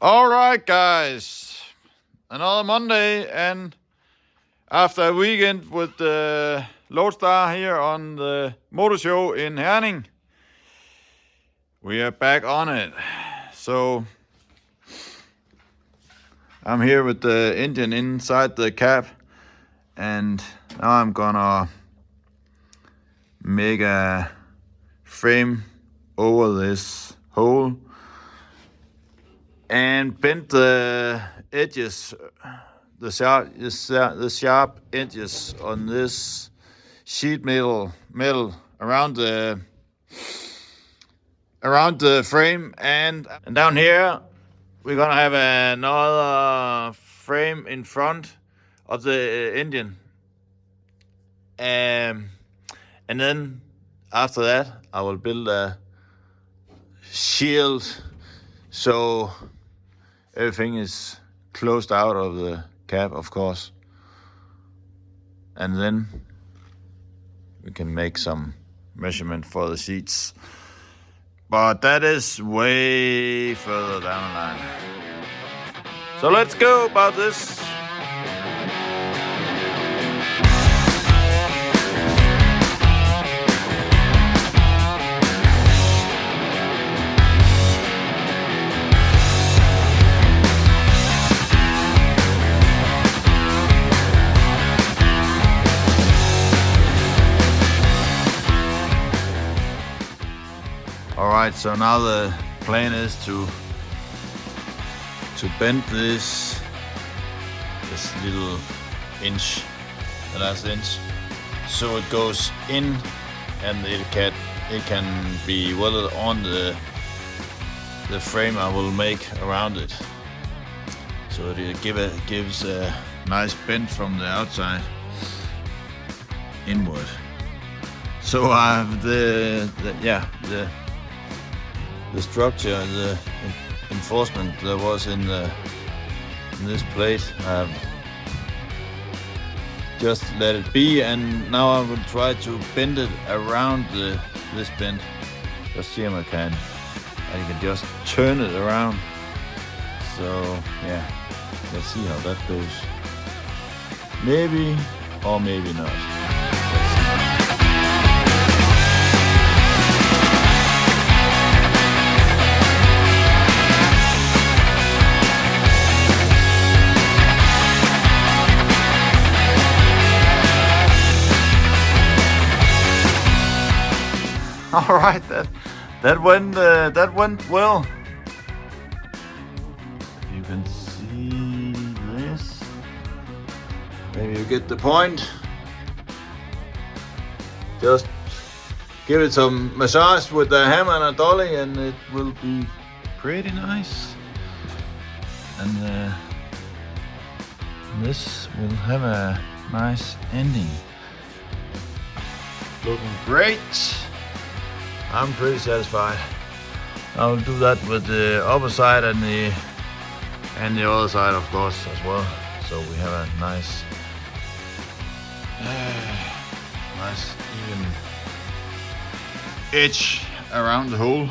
All right, guys. Another Monday, and after a weekend with the Lodestar here on the motor show in Herning, we are back on it. So I'm here with the engine inside the cab, and now I'm gonna make a frame over this hole and bend the edges, the sharp edges on this sheet metal around the frame, and down here we're gonna have another frame in front of the engine, and then after that I will build a shield so everything is closed out of the cab, of course. And then we can make some measurement for the seats. But that is way further down the line. So let's go about this. Alright, so now the plan is to bend this little inch, the last inch, so it goes in and it can be welded on the frame I will make around it. So it gives a nice bend from the outside inward. So I have the structure, the enforcement that was in this plate. I've just let it be, and now I will try to bend it around this bend. Just see if I can. I can just turn it around. So yeah, let's see how that goes. Maybe or maybe not. All right, that went well. You can see this. Maybe you get the point. Just give it some massage with the hammer and a dolly, and it will be pretty nice. And this will have a nice ending. Looking great. I'm pretty satisfied. I'll do that with the upper side and the other side, of course, as well. So we have a nice even edge around the hole.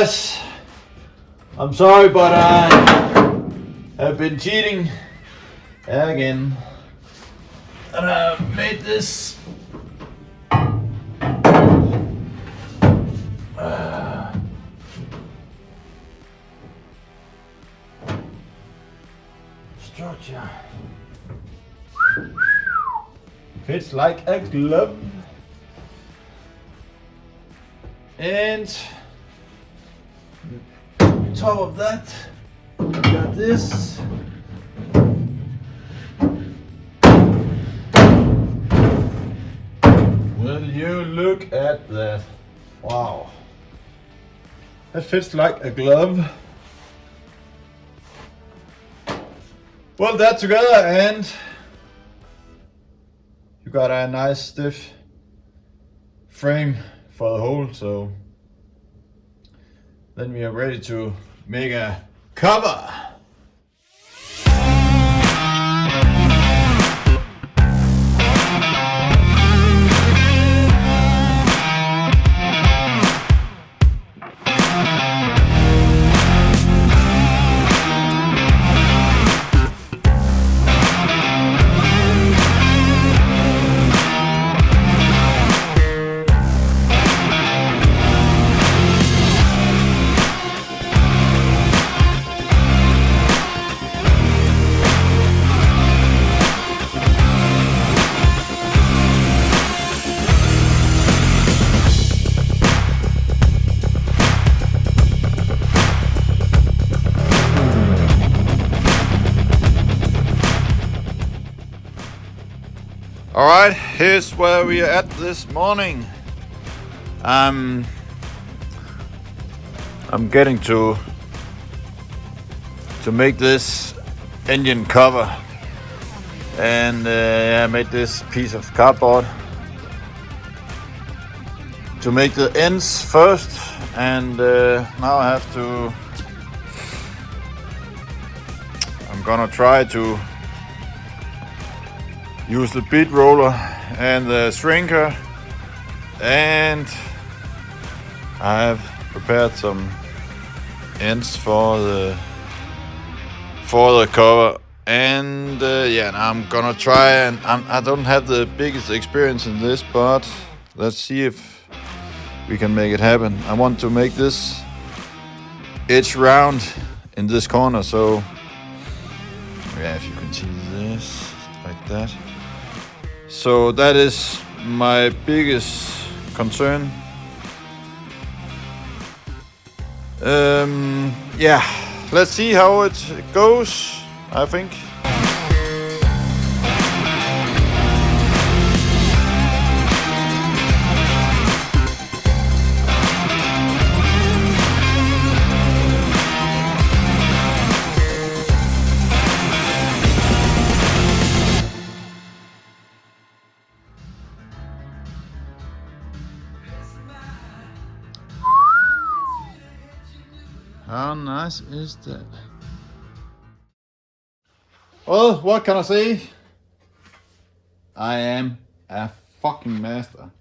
guys, I'm sorry, but I have been cheating again, and I made this structure. Fits like a glove, and on top of that, we got this. Will you look at that? Wow, that fits like a glove. Weld that together and you got a nice stiff frame for the hole, so then we are ready to make a cover. Alright, here's where we are at this morning. I'm getting to make this engine cover, and I made this piece of cardboard to make the ends first, and now I have to, I'm gonna try to use the bead roller and the shrinker, and I have prepared some ends for the cover, and yeah, now I'm gonna try, and I don't have the biggest experience in this, but let's see if we can make it happen. I want to make this edge round in this corner, so yeah, if you can see this like that. So that is my biggest concern. Yeah, let's see how it goes, I think. How nice is that? Well, what can I say? I am a fucking master.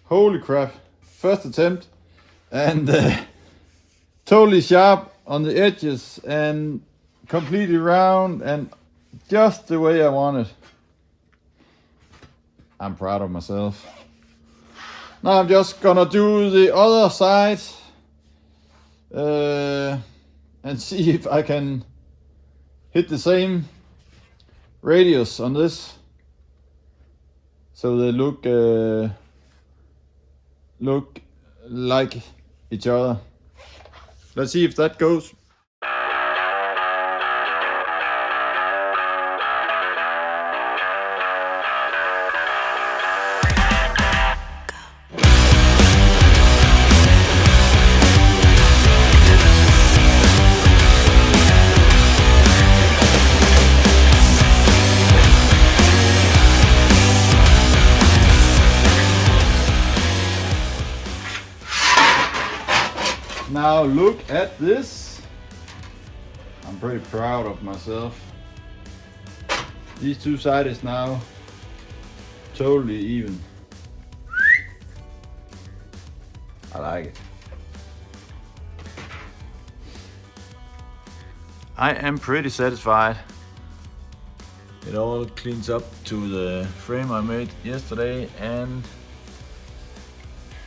Holy crap. First attempt, and totally sharp on the edges and completely round and just the way I want it. I'm proud of myself. Now I'm just gonna do the other side and see if I can hit the same radius on this, so they look like each other. Let's see if that goes. Now look at this. I'm pretty proud of myself. These two sides now totally even. I like it. I am pretty satisfied. It all cleans up to the frame I made yesterday and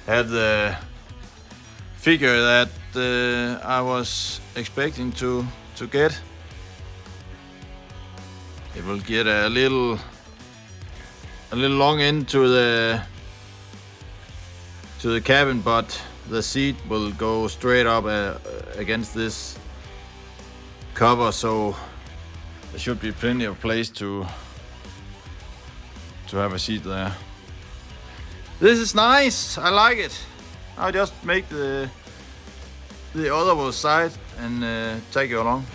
had the figure that I was expecting to get. It will get a little long into the cabin, but the seat will go straight up against this cover, so there should be plenty of place to have a seat there. This is nice, I like it. I'll just make the other side and take you along.